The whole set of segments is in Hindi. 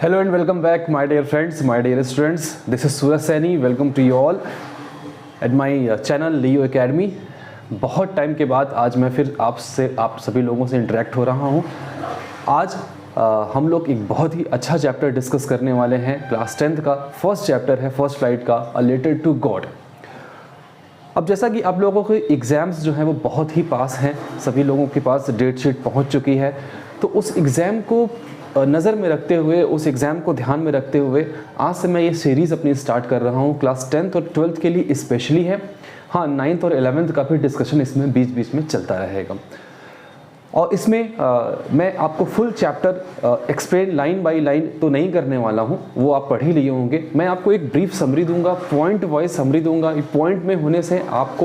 Hello and welcome back, my dear friends, my dear students. This is Suraj Saini. Welcome to you all at my channel Leo Academy. बहुत टाइम के बाद आज मैं फिर आप सभी लोगों से इंटरेक्ट हो रहा हूँ। आज हम लोग एक बहुत ही अच्छा चैप्टर डिस्कस करने वाले हैं। क्लास 10th का फर्स्ट चैप्टर है फर्स्ट फ्लाइट का, अ लेटर टू गॉड। अब जैसा कि आप लोगों के एग्ज़ाम्स जो हैं वो बहुत ही पास हैं, सभी लोगों के पास डेट शीट पहुँच चुकी है, तो उस एग्ज़ाम को नज़र में रखते हुए, उस एग्ज़ाम को ध्यान में रखते हुए आज से मैं ये सीरीज़ अपनी स्टार्ट कर रहा हूँ। क्लास 10th और 12th के लिए स्पेशली है। हाँ, 9th और 11th का भी डिस्कशन इसमें बीच बीच में चलता रहेगा। और इसमें मैं आपको full chapter explain line by line तो नहीं करने वाला हूँ, वो आप पढ़ ही लिए होंगे। मैं आपको एक ब्रीफ समरी दूंगा, पॉइंट वाइज समरी दूंगा। पॉइंट में होने से आप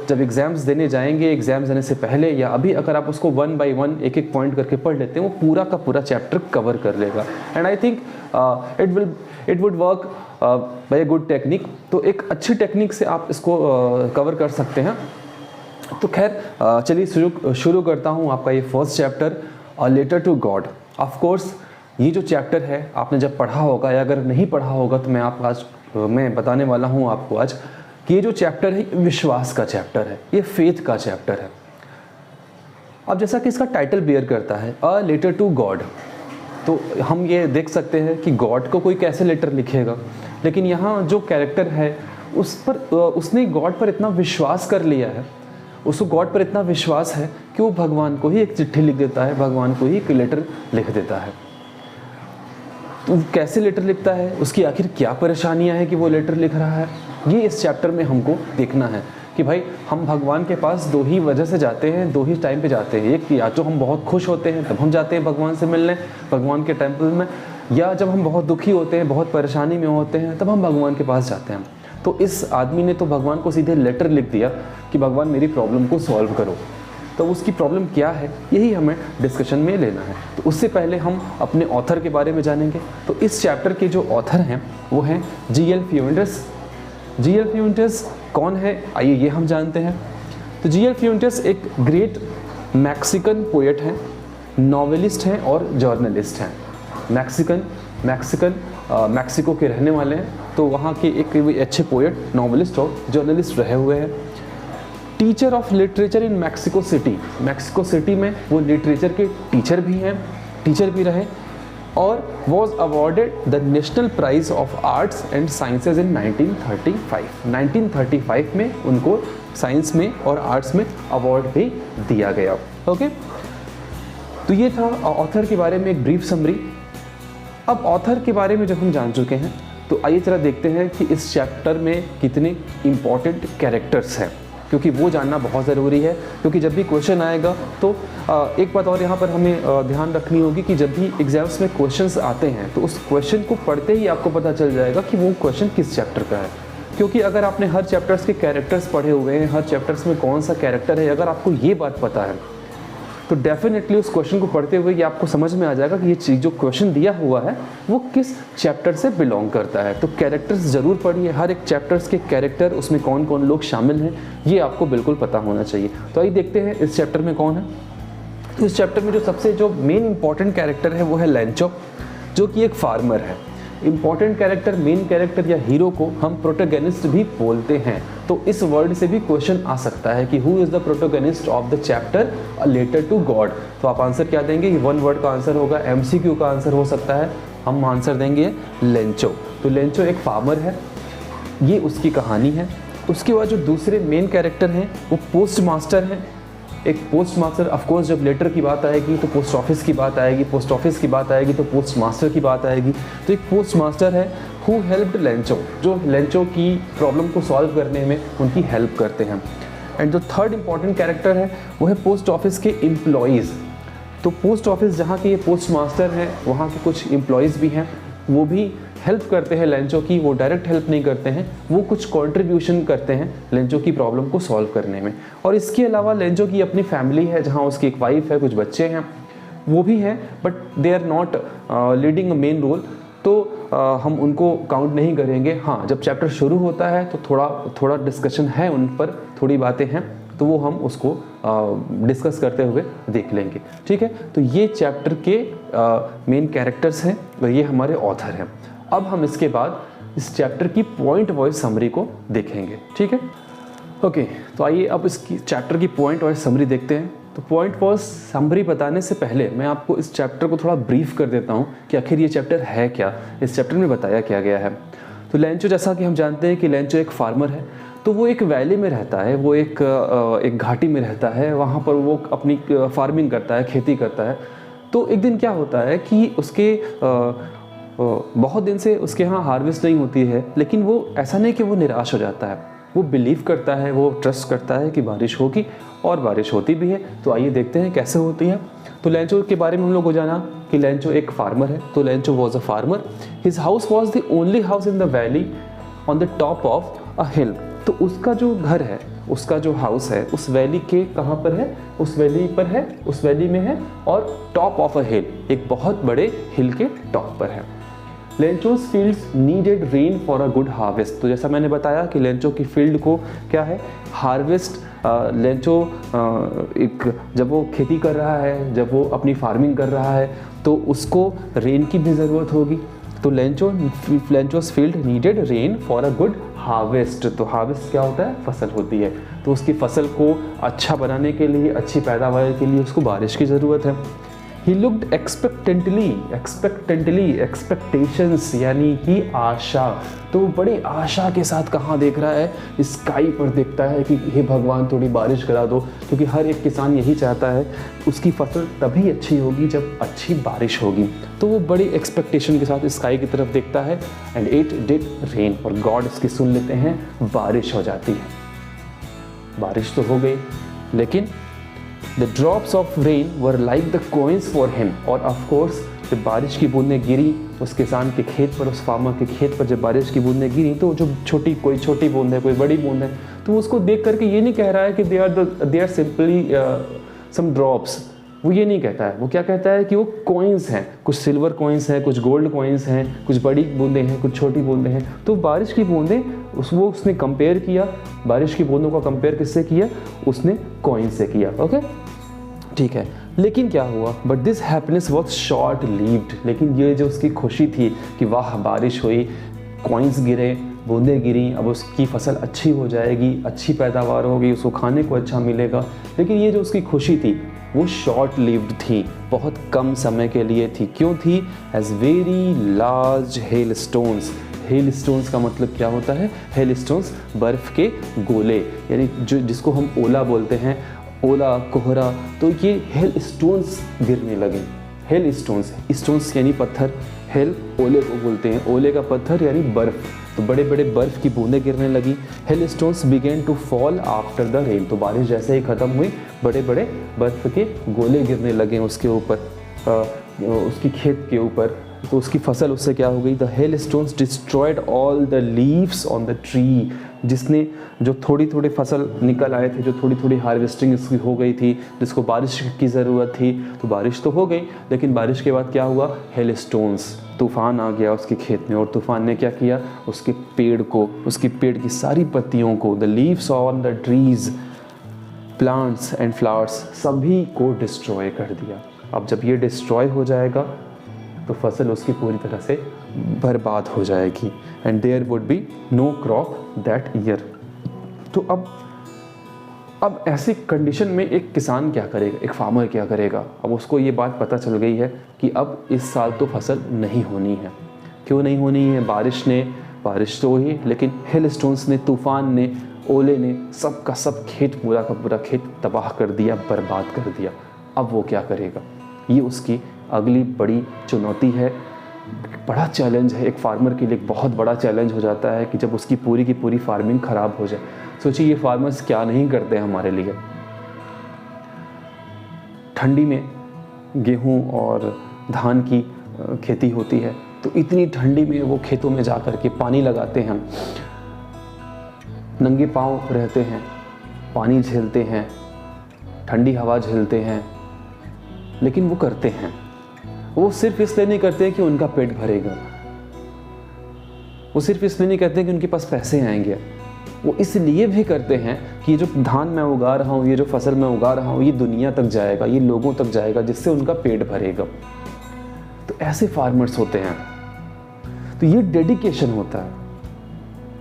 जब एग्ज़ाम्स देने जाएंगे, एग्ज़ाम्स देने से पहले या अभी अगर आप उसको वन बाय वन एक एक पॉइंट करके पढ़ लेते हैं, वो पूरा का पूरा चैप्टर कवर कर लेगा। And I think it would work by a good technique. तो एक अच्छी टेक्निक से आप इसको कवर कर सकते हैं। तो खैर चलिए शुरू करता हूँ आपका ये first chapter, a letter to God. Of course ये जो चैप्टर है आपने जब पढ़ा होगा या अगर नहीं पढ़ा होगा तो मैं बताने वाला हूँ आपको आज कि ये जो चैप्टर है विश्वास का चैप्टर है, ये फेथ का चैप्टर है। अब जैसा कि इसका टाइटल बियर करता है अ लेटर टू गॉड, तो हम ये देख सकते हैं कि गॉड को कोई कैसे लेटर लिखेगा, लेकिन यहाँ जो कैरेक्टर है उसने गॉड पर इतना विश्वास कर लिया है, उसको गॉड पर इतना विश्वास है कि वो भगवान को ही एक चिट्ठी लिख देता है, भगवान को ही एक लेटर लिख देता है। तो कैसे लेटर लिखता है, उसकी आखिर क्या परेशानियां हैं कि वो लेटर लिख रहा है, ये इस चैप्टर में हमको देखना है कि भाई हम भगवान के पास दो ही वजह से जाते हैं, दो ही टाइम पे जाते हैं। एक या तो हम बहुत खुश होते हैं तब हम जाते हैं भगवान से मिलने, भगवान के टेम्पल में, या जब हम बहुत दुखी होते हैं, बहुत परेशानी में होते हैं, तब हम भगवान के पास जाते हैं। तो इस आदमी ने तो भगवान को सीधे लेटर लिख दिया कि भगवान मेरी प्रॉब्लम को सॉल्व करो। तो उसकी प्रॉब्लम क्या है यही हमें डिस्कशन में लेना है। तो उससे पहले हम अपने ऑथर के बारे में जानेंगे। तो इस चैप्टर के जो ऑथर हैं वो हैं जी.एल. फ्यूएंटेस। जी.एल. फ्यूएंटेस कौन है, आइए ये हम जानते हैं। तो जी.एल. फ्यूएंटेस एक ग्रेट मैक्सिकन पोएट हैं, नॉवेलिस्ट हैं और जर्नलिस्ट हैं। मैक्सिको के रहने वाले हैं, तो वहाँ के एक अच्छे पोएट, नॉवेलिस्ट और जर्नलिस्ट रहे हुए हैं। Teacher of literature in Mexico City में वो लिटरेचर के टीचर भी रहे और was awarded the national prize of arts and sciences in 1935 में उनको साइंस में और आर्ट्स में अवार्ड भी दिया गया। ओके, तो ये था ऑथर के बारे में एक ब्रीफ समरी। अब ऑथर के बारे में जब हम जान चुके हैं तो आइए जरा देखते हैं कि इस चैप्टर में कितने इम्पॉर्टेंट कैरेक्टर्स हैं, क्योंकि वो जानना बहुत ज़रूरी है। क्योंकि जब भी क्वेश्चन आएगा तो एक बात और यहाँ पर हमें ध्यान रखनी होगी कि जब भी एग्जाम्स में क्वेश्चंस आते हैं तो उस क्वेश्चन को पढ़ते ही आपको पता चल जाएगा कि वो क्वेश्चन किस चैप्टर का है। क्योंकि अगर आपने हर चैप्टर्स के कैरेक्टर्स पढ़े हुए हैं, हर चैप्टर्स में कौन सा कैरेक्टर है, अगर आपको ये बात पता है तो डेफिनेटली उस क्वेश्चन को पढ़ते हुए ये आपको समझ में आ जाएगा कि ये चीज़ जो क्वेश्चन दिया हुआ है वो किस चैप्टर से बिलोंग करता है। तो कैरेक्टर्स ज़रूर पढ़िए, हर एक चैप्टर्स के कैरेक्टर, उसमें कौन कौन लोग शामिल हैं, ये आपको बिल्कुल पता होना चाहिए। तो आइए देखते हैं इस चैप्टर में कौन है। इस चैप्टर में जो मेन इंपॉर्टेंट कैरेक्टर है वो है लेंचो, जो कि एक फार्मर है। इंपॉर्टेंट कैरेक्टर, मेन कैरेक्टर या हीरो को हम प्रोटोगनिस्ट भी बोलते हैं। तो इस वर्ड से भी क्वेश्चन आ सकता है कि who is the protagonist of the chapter a letter to God. तो आप आंसर क्या देंगे, वन वर्ड का आंसर होगा, MCQ का आंसर हो सकता है, हम आंसर देंगे लेंचो। तो लेंचो एक फार्मर है, ये उसकी कहानी है। उसके बाद जो दूसरे मेन कैरेक्टर हैं वो पोस्ट मास्टर हैं। एक पोस्ट मास्टर, ऑफकोर्स जब लेटर की बात आएगी तो पोस्ट ऑफिस की बात आएगी, पोस्ट ऑफिस की बात आएगी तो पोस्ट मास्टर की बात आएगी। तो एक पोस्ट मास्टर है हु हेल्प्ड लेंचो, जो लेंचो की प्रॉब्लम को सॉल्व करने में उनकी हेल्प करते हैं। एंड जो थर्ड इंपॉर्टेंट कैरेक्टर है वो है पोस्ट ऑफिस के एम्प्लॉयज़। तो पोस्ट ऑफिस जहाँ के ये पोस्ट मास्टर हैं वहाँ के कुछ एम्प्लॉयज़ भी हैं, वो भी हेल्प करते हैं लेंचो की। वो डायरेक्ट हेल्प नहीं करते हैं, वो कुछ कंट्रीब्यूशन करते हैं लेंचो की प्रॉब्लम को सॉल्व करने में। और इसके अलावा लेंचो की अपनी फैमिली है, जहाँ उसकी एक वाइफ है, कुछ बच्चे हैं, वो भी हैं, but they are not leading a main role, तो हम उनको काउंट नहीं करेंगे। हाँ, जब चैप्टर शुरू होता है तो थोड़ा डिस्कशन है उन पर, थोड़ी बातें हैं, तो वो हम उसको डिस्कस करते हुए देख लेंगे। ठीक है, तो ये चैप्टर के मेन कैरेक्टर्स हैं और ये हमारे ऑथर हैं। अब हम इसके बाद इस चैप्टर की पॉइंट वाइज समरी को देखेंगे। ठीक है, ओके, तो आइए अब इसकी चैप्टर की पॉइंट वाइज समरी देखते हैं। तो पॉइंट वाइज समरी बताने से पहले मैं आपको इस चैप्टर को थोड़ा ब्रीफ कर देता हूँ कि आखिर ये चैप्टर है क्या, इस चैप्टर में बताया क्या गया है। तो लेंचो, जैसा कि हम जानते हैं कि लेंचो एक फार्मर है, तो वो एक वैली में रहता है, वो एक घाटी में रहता है, वहाँ पर वो अपनी फार्मिंग करता है, खेती करता है। तो एक दिन क्या होता है कि उसके बहुत दिन से उसके यहाँ हार्वेस्ट नहीं होती है, लेकिन वो ऐसा नहीं कि वो निराश हो जाता है, वो बिलीव करता है, वो ट्रस्ट करता है कि बारिश होगी और बारिश होती भी है। तो आइए देखते हैं कैसे होती है। तो लेंचो के बारे में हम लोग को जाना कि लेंचो एक फार्मर है। तो Lencho was a farmer, his house was the only house in the valley on the top of a hill. तो उसका जो घर है, उसका जो हाउस है, उस वैली के कहाँ पर है, उस वैली पर है, उस वैली में है और टॉप ऑफ अ हिल, एक बहुत बड़े हिल के टॉप पर है। Lencho's fields needed rain for a good harvest. तो जैसा मैंने बताया कि लेंचो की फील्ड को क्या है, हार्वेस्ट, लेंचो जब वो खेती कर रहा है, जब वो अपनी फार्मिंग कर रहा है, तो उसको रेन की भी ज़रूरत होगी। तो Lencho's field needed rain for a good harvest. तो हार्वेस्ट क्या होता है, फसल होती है। तो उसकी फसल को अच्छा बनाने के लिए, अच्छी पैदावार के लिए उसको बारिश की ज़रूरत है। He looked expectantly, expectations यानी कि आशा। तो वो बड़े आशा के साथ कहाँ देख रहा है, स्काई पर देखता है कि हे भगवान थोड़ी बारिश करा दो, क्योंकि हर एक किसान यही चाहता है, उसकी फसल तभी अच्छी होगी जब अच्छी बारिश होगी। तो वो बड़ी एक्सपेक्टेशन के साथ स्काई की तरफ देखता है एंड इट डिड रेन, और गॉड इसकी सुन लेते हैं, बारिश हो जाती है। बारिश तो हो गई, लेकिन The drops of rain were like the coins for him। और of course जब बारिश की बूंदें गिरी उस किसान के खेत पर, उस फार्मर के खेत पर जब बारिश की बूंदें गिरी, तो जो कोई छोटी बूंद है, कोई बड़ी बूंद है, तो उसको देख करके ये नहीं कह रहा है कि they are simply some drops। वो ये नहीं कहता है, वो क्या कहता है कि वो कॉइन्स हैं, कुछ सिल्वर कॉइन्स हैं, कुछ गोल्ड कॉइन्स हैं, कुछ बड़ी बूंदें हैं, कुछ छोटी बूंदें हैं। तो बारिश की बूंदें उसने कंपेयर किया, बारिश की बूंदों का कंपेयर किससे किया, उसने कॉइन से किया। ओके, ठीक है, लेकिन क्या हुआ, but this happiness was short lived. लेकिन ये जो उसकी खुशी थी कि वाह बारिश हुई, कॉइन्स गिरे, बूंदें गिरी, अब उसकी फसल अच्छी हो जाएगी, अच्छी पैदावार होगी, उसको खाने को अच्छा मिलेगा, लेकिन ये जो उसकी खुशी थी वो शॉर्ट लिव्ड थी, बहुत कम समय के लिए थी। क्यों थी, as very large hailstones. Hailstones का मतलब क्या होता है, हेल स्टोन्स बर्फ़ के गोले, यानी जिसको हम ओला बोलते हैं, ओला, कोहरा, तो ये हेल स्टोन्स गिरने लगे। हेल स्टोन्स यानी पत्थर, हेल ओले को बोलते हैं, ओले का पत्थर यानी बर्फ़। तो बड़े बड़े बर्फ़ की बूंदें गिरने लगी। Hailstones began to fall after the rain. तो बारिश जैसे ही ख़त्म हुई, बड़े बड़े बर्फ़ के गोले गिरने लगे उसके ऊपर, उसकी खेत के ऊपर। तो उसकी फसल उससे क्या हो गई, the hail stones destroyed all the leaves on the tree. जिसने जो थोड़ी थोड़ी फसल निकल आए थे, जो थोड़ी थोड़ी हार्वेस्टिंग इसकी हो गई थी, जिसको बारिश की ज़रूरत थी, तो बारिश तो हो गई, लेकिन बारिश के बाद क्या हुआ, हेल स्टोन्स, तूफ़ान आ गया उसके खेत में, और तूफ़ान ने क्या किया, उसके पेड़ की सारी पत्तियों को, the leaves on the trees, plants and flowers, सभी को डिस्ट्रॉय कर दिया। अब जब ये डिस्ट्रॉय हो जाएगा तो फसल उसकी पूरी तरह से बर्बाद हो जाएगी, and there would be no crop that year. तो अब ऐसी कंडीशन में एक किसान क्या करेगा, एक फार्मर क्या करेगा। अब उसको ये बात पता चल गई है कि अब इस साल तो फसल नहीं होनी है। क्यों नहीं होनी है, बारिश तो हुई, लेकिन हेल स्टोन्स ने, तूफ़ान ने, ओले ने सब का सब खेत, पूरा का पूरा खेत तबाह कर दिया, बर्बाद कर दिया। अब वो क्या करेगा, ये उसकी अगली बड़ी चुनौती है, बड़ा चैलेंज है। एक फार्मर के लिए एक बहुत बड़ा चैलेंज हो जाता है कि जब उसकी पूरी की पूरी फार्मिंग ख़राब हो जाए। सोचिए ये फार्मर्स क्या नहीं करते हैं हमारे लिए। ठंडी में गेहूं और धान की खेती होती है, तो इतनी ठंडी में वो खेतों में जा कर के पानी लगाते हैं, नंगे पांव रहते हैं, पानी झेलते हैं, ठंडी हवा झेलते हैं, लेकिन वो करते हैं। वो सिर्फ इसलिए नहीं करते कि उनका पेट भरेगा, वो सिर्फ इसलिए नहीं करते कि उनके पास पैसे आएंगे, वो इसलिए भी करते हैं कि ये जो धान मैं उगा रहा हूँ, ये जो फसल मैं उगा रहा हूँ, ये दुनिया तक जाएगा, ये लोगों तक जाएगा, जिससे उनका पेट भरेगा। तो ऐसे फार्मर्स होते हैं। तो ये डेडिकेशन होता है,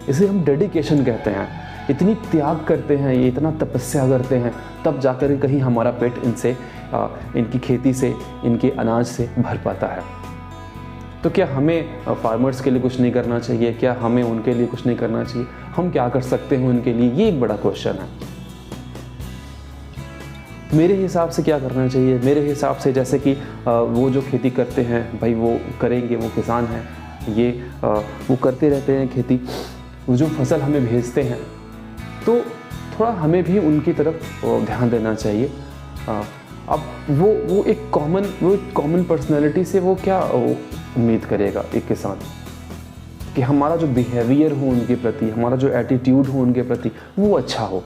इसे हम डेडिकेशन कहते हैं। इतनी त्याग करते हैं ये, इतना तपस्या करते हैं, तब जाकर कहीं हमारा पेट इनसे इनकी खेती से, इनके अनाज से भर पाता है। तो क्या हमें फार्मर्स के लिए कुछ नहीं करना चाहिए? क्या हमें उनके लिए कुछ नहीं करना चाहिए? हम क्या कर सकते हैं उनके लिए? ये एक बड़ा क्वेश्चन है। मेरे हिसाब से क्या करना चाहिए? मेरे हिसाब से जैसे कि वो जो खेती करते हैं भाई, वो करेंगे, वो किसान हैं, ये वो करते रहते हैं खेती, वो जो फसल हमें भेजते हैं, तो थोड़ा हमें भी उनकी तरफ ध्यान देना चाहिए। अब वो एक कॉमन पर्सनैलिटी से वो क्या उम्मीद करेगा एक किसान, कि हमारा जो बिहेवियर हो उनके प्रति, हमारा जो एटीट्यूड हो उनके प्रति, वो अच्छा हो।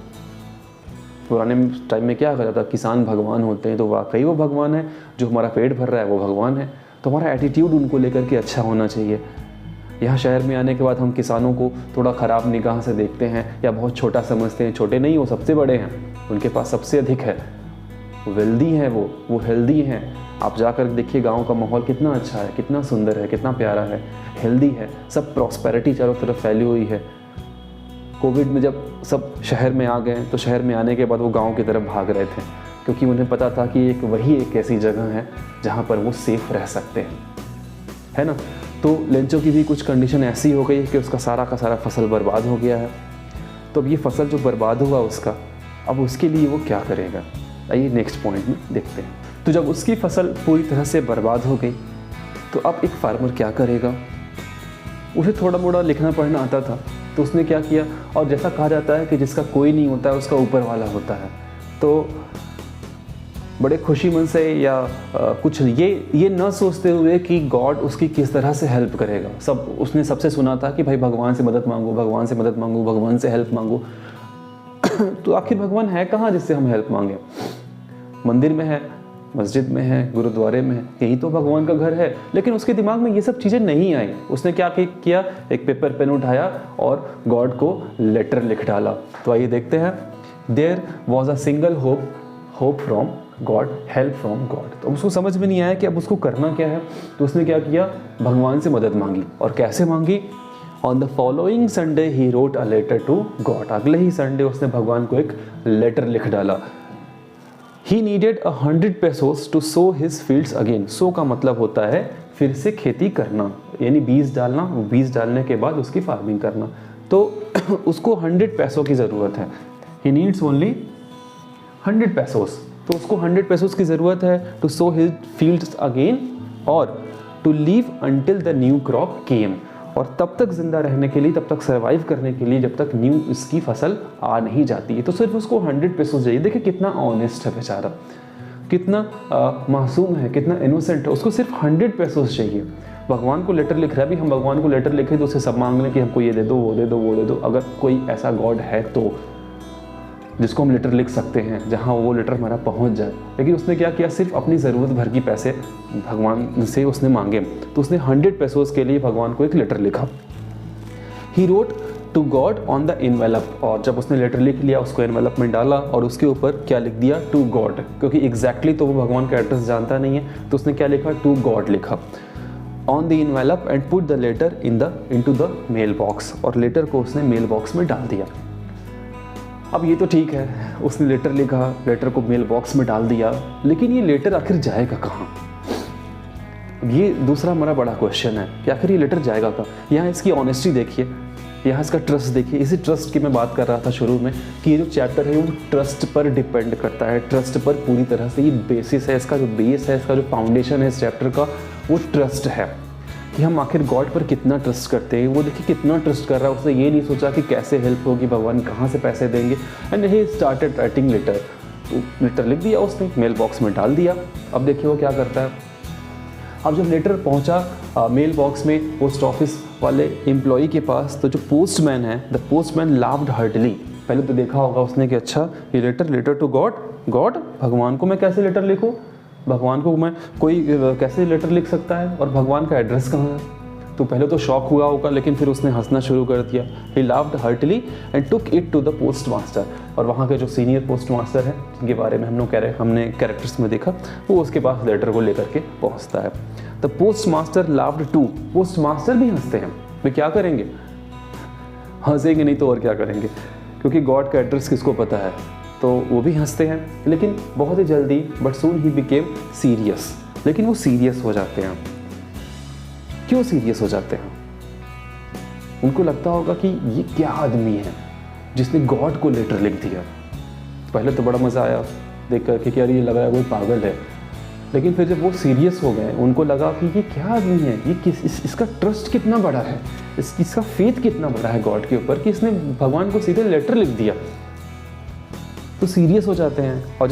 पुराने टाइम में क्या कहा जाता, किसान भगवान होते हैं, तो वाकई वो भगवान है। जो हमारा पेट भर रहा है वो भगवान है। तो हमारा एटीट्यूड उनको लेकर के अच्छा होना चाहिए। यहाँ शहर में आने के बाद हम किसानों को थोड़ा ख़राब निगाह से देखते हैं या बहुत छोटा समझते हैं। छोटे नहीं, वो सबसे बड़े हैं, उनके पास सबसे अधिक है, वेल्दी हैं, वो हेल्दी हैं। आप जाकर देखिए गांव का माहौल कितना अच्छा है, कितना सुंदर है, कितना प्यारा है, हेल्दी है, सब प्रॉस्पेरिटी चारों तरफ फैली हुई है। कोविड में जब सब शहर में आ गए, तो शहर में आने के बाद वो गांव की तरफ भाग रहे थे, क्योंकि उन्हें पता था कि वही एक ऐसी जगह है जहाँ पर वो सेफ रह सकते हैं, है ना। तो लेंचो की भी कुछ कंडीशन ऐसी हो गई कि उसका सारा का सारा फसल बर्बाद हो गया है। तो अब ये फसल जो बर्बाद हुआ उसका, अब उसके लिए वो क्या करेगा? आइए नेक्स्ट पॉइंट में देखते हैं। तो जब उसकी फसल पूरी तरह से बर्बाद हो गई, तो अब एक फार्मर क्या करेगा? उसे थोड़ा मोड़ा लिखना पढ़ना आता था, तो उसने क्या किया, और जैसा कहा जाता है कि जिसका कोई नहीं होता है उसका ऊपर वाला होता है, तो बड़े खुशी मन से या कुछ ये न सोचते हुए कि गॉड उसकी किस तरह से हेल्प करेगा। उसने सबसे सुना था कि भाई भगवान से मदद मांगो, भगवान से मदद मांगो, भगवान से हेल्प मांगो। तो आखिर भगवान है कहाँ जिससे हम हेल्प मांगे? मंदिर में है, मस्जिद में है, गुरुद्वारे में है, यही तो भगवान का घर है। लेकिन उसके दिमाग में ये सब चीज़ें नहीं आई। उसने क्या किया, एक पेपर पेन उठाया और गॉड को लेटर लिख डाला। तो आइए देखते हैं। There was a single hope from God, help from God. तो उसको समझ में नहीं आया कि अब उसको करना क्या है। तो उसने क्या किया, भगवान से मदद मांगी। और कैसे मांगी? On the following Sunday he wrote a letter to God. अगले ही संडे उसने भगवान को एक लेटर लिख डाला। He needed 100 pesos to sow his fields again. Sow का मतलब होता है फिर से खेती करना, यानी बीज डालना। बीज डालने के बाद उसकी फार्मिंग करना। तो उसको 100 पैसों की ज़रूरत है। He needs only 100 pesos। तो उसको 100 pesos की ज़रूरत है to sow his fields again और to live until the new crop came. और तब तक जिंदा रहने के लिए, तब तक सर्वाइव करने के लिए, जब तक न्यू इसकी फसल आ नहीं जाती है। तो सिर्फ उसको 100 pesos चाहिए। देखिए कितना ऑनेस्ट है बेचारा, कितना मासूम है, कितना इनोसेंट है। उसको सिर्फ 100 pesos चाहिए। भगवान को लेटर लिख रहा है। भी हम भगवान को लेटर लिखें तो उसे सब मांग लें कि हमको ये दे दो, वो दे दो, वो दे दो। अगर कोई ऐसा गॉड है तो जिसको हम लेटर लिख सकते हैं, जहाँ वो लेटर हमारा पहुँच जाए। लेकिन उसने क्या किया, सिर्फ अपनी ज़रूरत भर की पैसे भगवान से उसने मांगे। तो उसने 100 pesos के लिए भगवान को एक लेटर लिखा। He wrote to God on the envelope. और जब उसने लेटर लिख लिया, उसको एनवेलप में डाला और उसके ऊपर क्या लिख दिया, टू गॉड। क्योंकि एग्जैक्टली तो वो भगवान का एड्रेस जानता नहीं है, तो उसने क्या लिखा, टू गॉड लिखा on the envelope and put the letter into the mail box. और लेटर को उसने मेल बॉक्स में डाल दिया। अब ये तो ठीक है, उसने लेटर लिखा, लेटर को मेल बॉक्स में डाल दिया, लेकिन ये लेटर आखिर जाएगा कहाँ? ये दूसरा हमारा बड़ा क्वेश्चन है कि आखिर ये लेटर जाएगा कहाँ। यहाँ इसकी ऑनेस्टी देखिए, यहाँ इसका ट्रस्ट देखिए। इसी ट्रस्ट की मैं बात कर रहा था शुरू में कि ये जो चैप्टर है वो ट्रस्ट पर डिपेंड करता है। ट्रस्ट पर पूरी तरह से ये बेसिस है, इसका जो बेस है, इसका जो फाउंडेशन है इस चैप्टर का, वो ट्रस्ट है कि हम आखिर गॉड पर कितना ट्रस्ट करते हैं। वो देखिए कितना ट्रस्ट कर रहा है। उसने ये नहीं सोचा कि कैसे हेल्प होगी, भगवान कहाँ से पैसे देंगे। And he started writing letter. तो लेटर लिख दिया उसने, मेल बॉक्स में डाल दिया। अब देखिए वो क्या करता है। अब जब लेटर पहुंचा मेल बॉक्स में पोस्ट ऑफिस वाले एम्प्लॉई के पास, तो जो पोस्टमैन है, द पोस्टमैन लाफ्ड हार्टली। पहले तो देखा होगा उसने कि अच्छा ये लेटर टू गॉड, भगवान को मैं कैसे लेटर लिखूँ, भगवान को मैं कोई कैसे लेटर लिख सकता है, और भगवान का एड्रेस कहाँ है। तो पहले तो शॉक हुआ होगा, लेकिन फिर उसने हंसना शुरू कर दिया। He laughed heartily and took it to the postmaster. और वहाँ के जो सीनियर पोस्ट मास्टर है, जिनके बारे में हमने कैरेक्टर्स में देखा, वो उसके पास लेटर को लेकर के पहुँचता है। The postmaster laughed too. Postmaster भी हंसते हैं। वे क्या करेंगे? हंसेंगे नहीं तो और क्या करेंगे, क्योंकि गॉड का एड्रेस किसको पता है, तो वो भी हंसते हैं। लेकिन बहुत ही जल्दी, but soon he became serious. लेकिन वो सीरियस हो जाते हैं। क्यों सीरियस हो जाते हैं? उनको लगता होगा कि ये क्या आदमी है जिसने गॉड को लेटर लिख दिया। पहले तो बड़ा मज़ा आया देख कर कि यार ये लग रहा है कोई पागल है, लेकिन फिर जब वो सीरियस हो गए, उनको लगा कि ये क्या आदमी है, ये इसका ट्रस्ट कितना बड़ा है, इसका फेथ कितना बड़ा है गॉड के ऊपर कि इसने भगवान को सीधे लेटर लिख दिया। तो सीरियस हो जाते हैं। और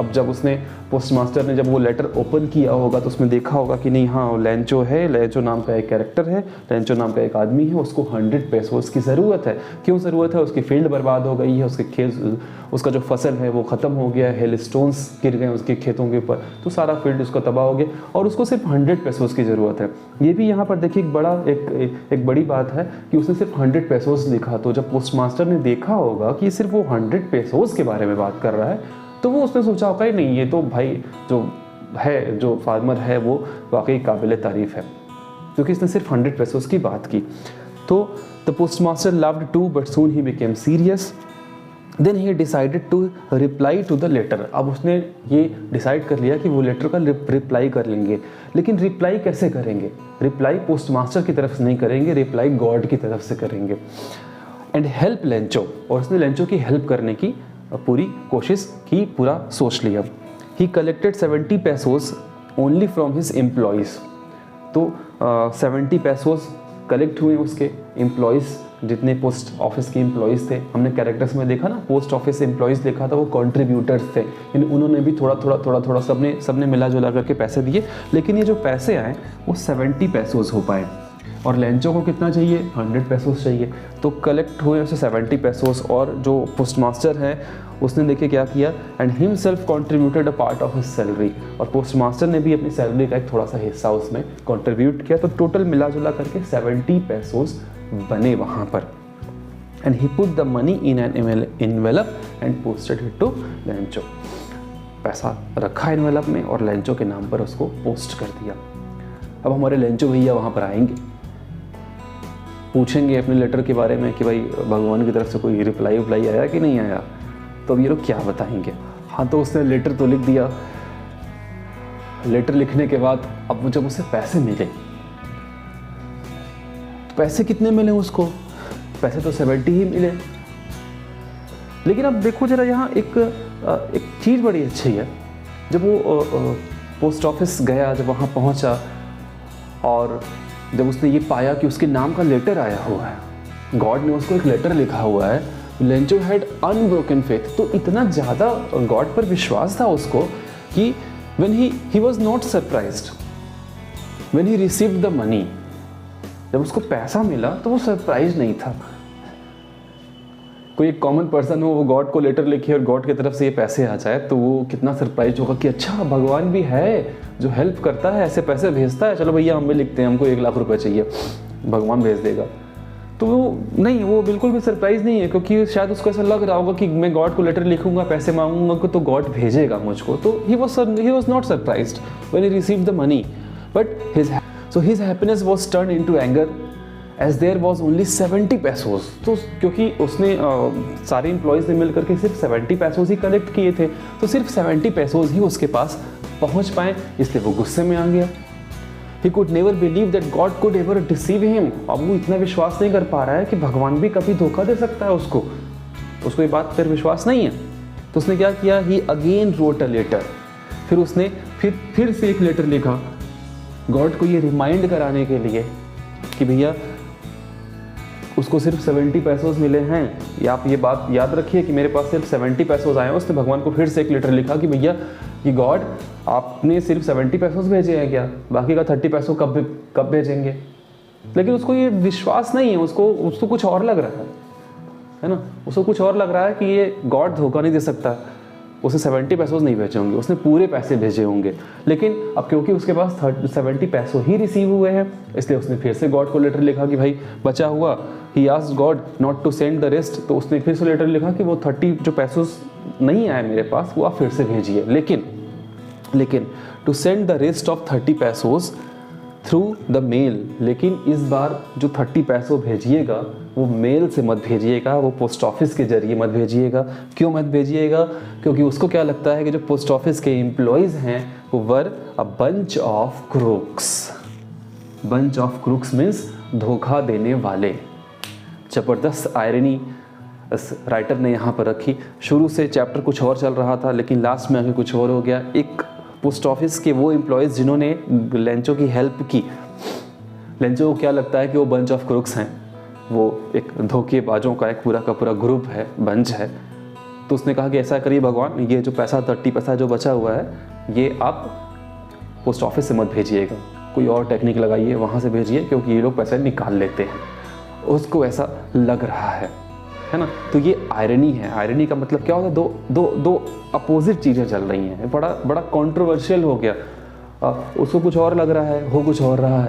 जब उसने पोस्ट मास्टर ने जब वो लेटर ओपन किया होगा तो उसमें देखा होगा कि नहीं, हाँ लेंचो है, लेंचो नाम का एक कैरेक्टर है, लेंचो नाम का एक आदमी है, उसको 100 पेसोस की ज़रूरत है। क्यों ज़रूरत है? उसकी फील्ड बर्बाद हो गई है, उसके खेत, उसका जो फसल है वो ख़त्म हो गया है, हेल स्टोन्स गिर गए उसके खेतों के ऊपर, तो सारा फील्ड उसका तबाह हो गया और उसको सिर्फ 100 पेसोस की ज़रूरत है। ये भी यहाँ पर देखिए एक बड़ी बात है कि उसने सिर्फ 100 पेसोस लिखा। तो जब पोस्ट मास्टर ने देखा होगा कि सिर्फ वो 100 पेसोस के बारे में बात कर रहा है, तो वो उसने सोचा होगा नहीं, ये तो भाई जो फार्मर है वो वाकई काबिल तारीफ़ है, क्योंकि इसने सिर्फ 100 पेसोस की बात की। तो the postmaster loved too but soon he became serious. Then he decided to reply to the letter. अब उसने ये डिसाइड कर लिया कि वो लेटर का रिप्लाई कर लेंगे। लेकिन रिप्लाई कैसे करेंगे? रिप्लाई पोस्ट मास्टर की तरफ से नहीं करेंगे, रिप्लाई गॉड की तरफ से करेंगे। And help Lencho. और उसने लेंचो की हेल्प करने की पूरी कोशिश की, पूरा सोच लिया। ही collected 70 pesos only from his employees. तो 70 पेसोस कलेक्ट हुए उसके एम्प्लॉयज़, जितने पोस्ट ऑफिस के एम्प्लॉयज़ थे। हमने कैरेक्टर्स में देखा ना, पोस्ट ऑफिस एम्प्लॉयज़ देखा था, वो कंट्रीब्यूटर्स थे। उन्होंने भी थोड़ा सबने मिला जुला करके पैसे दिए। लेकिन ये जो पैसे आए वो 70 पेसोस हो पाए। और लेंचो को कितना चाहिए? 100 पेसोस चाहिए। तो कलेक्ट हुए उसे 70 पेसोस। और जो पोस्ट मास्टर है उसने देखिए क्या किया, and himself contributed a part of his salary. और पोस्ट मास्टर ने भी अपनी सैलरी का एक थोड़ा सा हिस्सा उसमें कॉन्ट्रीब्यूट किया। तो टोटल मिला जुला करके 70 पेसोस बने वहाँ पर। And he put the money in an envelope and posted it to Lencho. पैसा रखा एनवेलप में और लेंचो के नाम पर उसको पोस्ट कर दिया। अब हमारे लेंचो भैया वहाँ पर आएंगे, पूछेंगे अपने लेटर के बारे में कि भाई भगवान की तरफ से कोई रिप्लाई आया कि नहीं आया। तो अब ये लोग क्या बताएंगे? हाँ, तो उसने लेटर तो लिख दिया। लेटर लिखने के बाद अब जब उसे पैसे मिले, तो पैसे कितने मिले उसको? पैसे तो 70 ही मिले। लेकिन अब देखो जरा, यहाँ एक चीज़ बड़ी अच्छी है। जब वो पोस्ट ऑफिस गया, जब वहाँ पहुँचा और जब उसने ये पाया कि उसके नाम का लेटर आया हुआ है, गॉड ने उसको एक लेटर लिखा हुआ है, लेंचो हैड अनब्रोकन फेथ। तो इतना ज़्यादा गॉड पर विश्वास था उसको कि when he was not surprised when he received the money। जब उसको पैसा मिला तो वो सरप्राइज नहीं था। कोई एक कॉमन पर्सन हो, वो गॉड को लेटर लिखे और गॉड की तरफ से ये पैसे आ जाए, तो वो कितना सरप्राइज होगा कि अच्छा भगवान भी है जो हेल्प करता है, ऐसे पैसे भेजता है, चलो भैया हम भी लिखते हैं, हमको 1 लाख रुपए चाहिए, भगवान भेज देगा। तो वो बिल्कुल भी सरप्राइज नहीं है, क्योंकि शायद उसको ऐसा लग रहा होगा कि मैं गॉड को लेटर लिखूंगा, पैसे मांगूंगा तो गॉड भेजेगा मुझको। तो he was not surprised when he received the money, but his happiness was turn into anger as there was only 70 pesos. तो क्योंकि उसने सारे एम्प्लॉयज़ ने मिल करके सिर्फ 70 पेसोस ही कलेक्ट किए थे, तो सिर्फ 70 पेसोस ही उसके पास पहुंच पाए, इसलिए वो गुस्से में आ गया। He could never believe that God could ever deceive him। अब वो इतना विश्वास नहीं कर पा रहा है कि भगवान भी कभी धोखा दे सकता है उसको ये बात पर विश्वास नहीं है। तो उसने क्या किया? He again wrote a letter। फिर उसने फिर से एक लेटर लिखा गॉड को ये रिमाइंड कराने के लिए कि भैया उसको सिर्फ 70 पेसोस मिले हैं। या आप ये बात याद रखिए कि मेरे पास सिर्फ 70 पेसोस आए हैं। उसने भगवान को फिर से एक लेटर लिखा कि भैया कि गॉड आपने सिर्फ 70 पेसोस भेजे हैं क्या, बाकी का 30 पैसों कब भेजेंगे? लेकिन उसको ये विश्वास नहीं है, उसको कुछ और लग रहा है ना, उसको कुछ और लग रहा है कि ये गॉड धोखा नहीं दे सकता। उसने 70 पैसों नहीं भेजे होंगे, उसने पूरे पैसे भेजे होंगे। लेकिन अब क्योंकि उसके पास 70 पैसों ही रिसीव हुए हैं, इसलिए उसने फिर से गॉड को लेटर लिखा कि भाई बचा हुआ, he asked God not to send the rest, तो उसने फिर से लेटर लिखा कि वो 30 जो पैसों नहीं आए मेरे पास वो आप फिर से भेजिए। लेकिन to send the rest of 30 pesos through the mail, लेकिन इस बार जो 30 पैसों भेजिएगा वो मेल से मत भेजिएगा, वो पोस्ट ऑफिस के जरिए मत भेजिएगा। क्यों मत भेजिएगा? क्योंकि उसको क्या लगता है कि जो पोस्ट ऑफिस के एम्प्लॉयज़ हैं वो were a bunch of crooks. Bunch of crooks means धोखा देने वाले। ज़बरदस्त आयरनी इस राइटर ने यहाँ पर रखी। शुरू से चैप्टर कुछ और चल रहा था लेकिन लास्ट में आगे कुछ और हो गया। एक पोस्ट ऑफिस के वो एम्प्लॉयज़ जिन्होंने लेंचो की हेल्प की, लेंचो को क्या लगता है कि वो बंच ऑफ क्रूक्स हैं, वो एक धोखेबाजों का एक पूरा का पूरा ग्रुप है, बंच है। तो उसने कहा कि ऐसा करिए भगवान, ये जो पैसा 30 पैसा जो बचा हुआ है ये आप पोस्ट ऑफिस से मत भेजिएगा, कोई और टेक्निक लगाइए, वहाँ से भेजिए, क्योंकि ये लोग पैसे निकाल लेते हैं। उसको ऐसा लग रहा है ना। तो ये आयरनी है। आयरनी का मतलब क्या होता है? दो अपोजिट चीज़ें चल रही हैं, बड़ा कंट्रोवर्शियल हो गया। उसको कुछ और लग रहा है, हो कुछ और रहा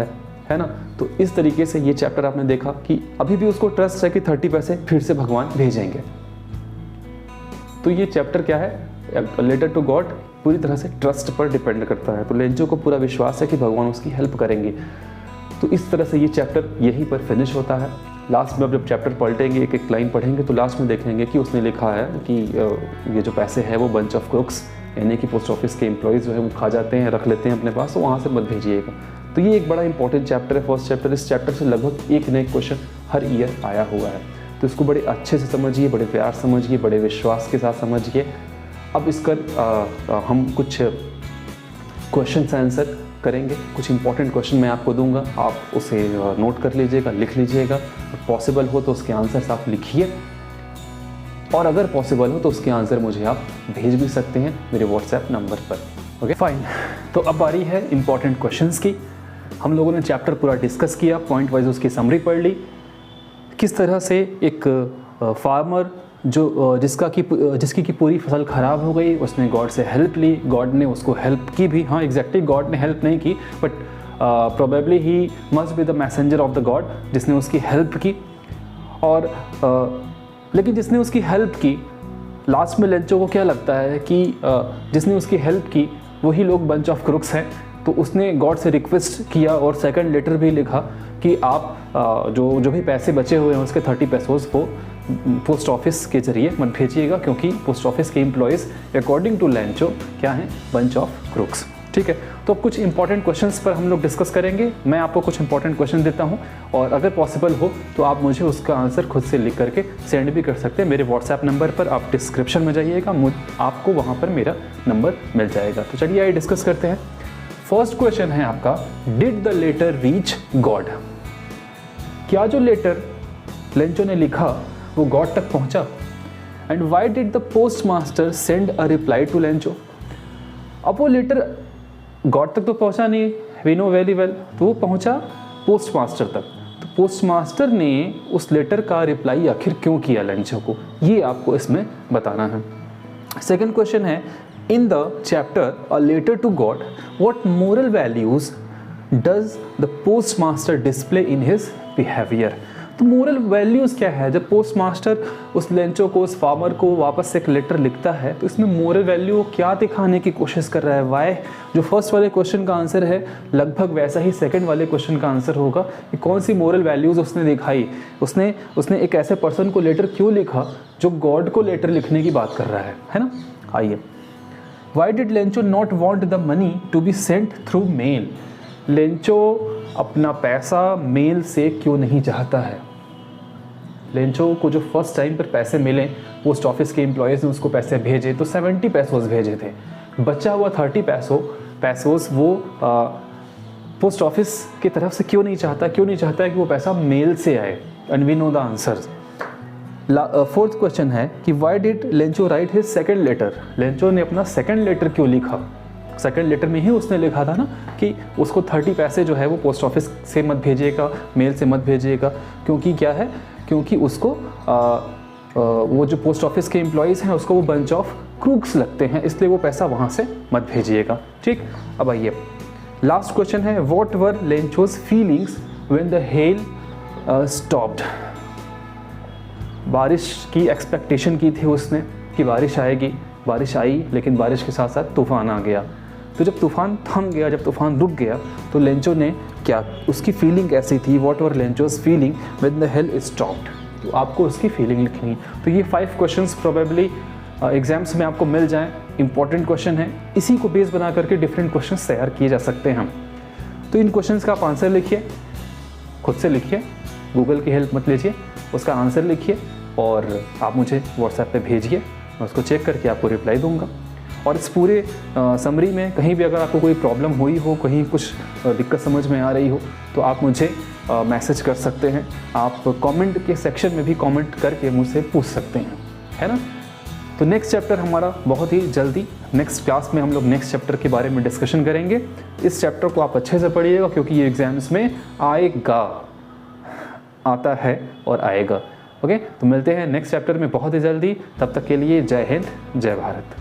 है ना। तो इस तरीके से ये चैप्टर आपने देखा कि अभी भी उसको ट्रस्ट है कि 30 पैसे फिर से भगवान भेजेंगे। तो ये चैप्टर क्या है? लेटर टू गॉड पूरी तरह से ट्रस्ट पर डिपेंड करता है। तो लेंचो को पूरा विश्वास है कि भगवान उसकी हेल्प करेंगे। तो इस तरह से ये चैप्टर यहीं पर फिनिश होता है। लास्ट में अब जब चैप्टर पलटेंगे, एक एक लाइन पढ़ेंगे, तो लास्ट में देखेंगे कि उसने लिखा है कि ये जो पैसे हैं वो बंच ऑफ क्रूक्स यानी कि पोस्ट ऑफिस के एम्प्लॉयज़ जो है वो खा जाते हैं, रख लेते हैं अपने पास, तो वहाँ से मत भेजिएगा। तो ये एक बड़ा इंपॉर्टेंट चैप्टर है, फर्स्ट चैप्टर। इस चैप्टर से लगभग एक न एक क्वेश्चन हर ईयर आया हुआ है। तो इसको बड़े अच्छे से समझिए, बड़े प्यार समझिए, बड़े विश्वास के साथ समझिए। अब इसका हम कुछ क्वेश्चन आंसर करेंगे। कुछ इंपॉर्टेंट क्वेश्चन मैं आपको दूंगा, आप उसे नोट कर लीजिएगा, लिख लीजिएगा। पॉसिबल हो तो उसके आंसर्स आप लिखिए, और अगर पॉसिबल हो तो उसके आंसर मुझे आप भेज भी सकते हैं मेरे व्हाट्सएप नंबर पर। Okay fine. तो अब बारी है इंपॉर्टेंट क्वेश्चंस की। हम लोगों ने चैप्टर पूरा डिस्कस किया, पॉइंट वाइज उसकी समरी पढ़ ली, किस तरह से एक फार्मर जिसकी की पूरी फसल ख़राब हो गई, उसने गॉड से हेल्प ली, गॉड ने उसको हेल्प की भी। हाँ, एग्जैक्टली गॉड ने हेल्प नहीं की, but probably he must be the messenger of the God जिसने उसकी हेल्प की। और लेकिन जिसने उसकी हेल्प की, लास्ट में लेंचो को क्या लगता है कि जिसने उसकी हेल्प की वही लोग बंच ऑफ क्रूक्स हैं। तो उसने गॉड से रिक्वेस्ट किया और सेकंड लेटर भी लिखा कि आप जो भी पैसे बचे हुए हैं उसके 30 पैसों को पोस्ट ऑफिस के जरिए मत भेजिएगा, क्योंकि पोस्ट ऑफिस के एम्प्लॉयज़ अकॉर्डिंग टू लेंचो क्या हैं? Bunch of crooks. ठीक है, तो अब कुछ इंपॉर्टेंट क्वेश्चंस पर हम लोग डिस्कस करेंगे। मैं आपको कुछ इंपॉर्टेंट क्वेश्चन देता हूं, और अगर पॉसिबल हो तो आप मुझे उसका आंसर खुद से लिख करके सेंड भी कर सकते हैं मेरे व्हाट्सएप नंबर पर। आप डिस्क्रिप्शन में जाइएगा, आपको वहाँ पर मेरा नंबर मिल जाएगा। तो चलिए आइए डिस्कस करते हैं। फर्स्ट क्वेश्चन है आपका, did the letter reach God? क्या जो लेटर लेंचो ने लिखा वो गॉड तक पहुंचा? And why did the postmaster send a reply to Lencho? अब वो लेटर गॉड तक तो पहुंचा नहीं, वी नो वेरी वेल, तो वो पहुंचा पोस्ट मास्टर तक। तो पोस्ट मास्टर ने उस लेटर का रिप्लाई आखिर क्यों किया लेंचो को, ये आपको इसमें बताना है। सेकंड क्वेश्चन है, in the chapter a letter to God what moral values does the postmaster display in his behaviour? तो मोरल वैल्यूज़ क्या है? जब पोस्ट मास्टर उस लेंचो को, उस फार्मर को वापस से एक लेटर लिखता है तो इसमें मोरल वैल्यू क्या दिखाने की कोशिश कर रहा है? वाई? जो फर्स्ट वाले क्वेश्चन का आंसर है लगभग वैसा ही सेकंड वाले क्वेश्चन का आंसर होगा कि कौन सी मोरल वैल्यूज़ उसने दिखाई। उसने एक ऐसे पर्सन को लेटर क्यों लिखा जो गॉड को लेटर लिखने की बात कर रहा है ना। आइए, why did Lencho not want the money to be sent through mail? Lencho अपना पैसा मेल से क्यों नहीं चाहता है? लेंचो को जो फर्स्ट टाइम पर पैसे मिले, पोस्ट ऑफिस के एम्प्लॉयज़ ने उसको पैसे भेजे तो 70 पैसों भेजे थे, बचा हुआ 30 पैसों वो पोस्ट ऑफिस की तरफ से क्यों नहीं चाहता है कि वो पैसा मेल से आए? And we know the answer. Fourth question है कि why did Lencho write his second letter? Lencho ने अपना सेकेंड लेटर क्यों लिखा? सेकेंड लेटर में ही उसने लिखा था ना कि उसको 30 पैसे जो है वो पोस्ट ऑफिस से मत भेजिएगा, मेल से मत भेजिएगा। क्योंकि क्या है? क्योंकि उसको वो जो पोस्ट ऑफिस के एम्प्लॉयज़ हैं उसको वो बंच ऑफ क्रूक्स लगते हैं, इसलिए वो पैसा वहाँ से मत भेजिएगा। ठीक, अब आइए लास्ट क्वेश्चन है, what were Lencho's feelings when the hell stopped. बारिश की एक्सपेक्टेशन की थी उसने कि बारिश आएगी, बारिश आई, लेकिन बारिश के साथ साथ तूफान आ गया। तो जब तूफान थम गया, जब तूफान रुक गया, तो लेंचो ने क्या, उसकी फीलिंग कैसी थी, what were Lencho's feeling when the hell stopped. तो आपको उसकी फीलिंग लिखनी है। तो ये 5 क्वेश्चंस प्रोबेबली एग्जाम्स में आपको मिल जाएं, इंपॉर्टेंट क्वेश्चन है। इसी को बेस बना करके डिफरेंट क्वेश्चंस तैयार किए जा सकते हैं। तो इन क्वेश्चंस का आप आंसर लिखिए, खुद से लिखिए, गूगल की हेल्प मत लीजिए, उसका आंसर लिखिए और आप मुझे व्हाट्सएप पे भेजिए, मैं उसको चेक करके आपको रिप्लाई दूंगा। और इस पूरे समरी में कहीं भी अगर आपको कोई प्रॉब्लम हुई हो, कहीं कुछ दिक्कत समझ में आ रही हो, तो आप मुझे मैसेज कर सकते हैं। आप कमेंट के सेक्शन में भी कमेंट करके मुझसे पूछ सकते हैं, है ना। तो नेक्स्ट चैप्टर हमारा बहुत ही जल्दी, नेक्स्ट क्लास में हम लोग नेक्स्ट चैप्टर के बारे में डिस्कशन करेंगे। इस चैप्टर को आप अच्छे से पढ़िएगा क्योंकि ये एग्जाम्स में आएगा, आता है और आएगा। ओके, तो मिलते हैं नेक्स्ट चैप्टर में बहुत ही जल्दी। तब तक के लिए जय हिंद, जय भारत।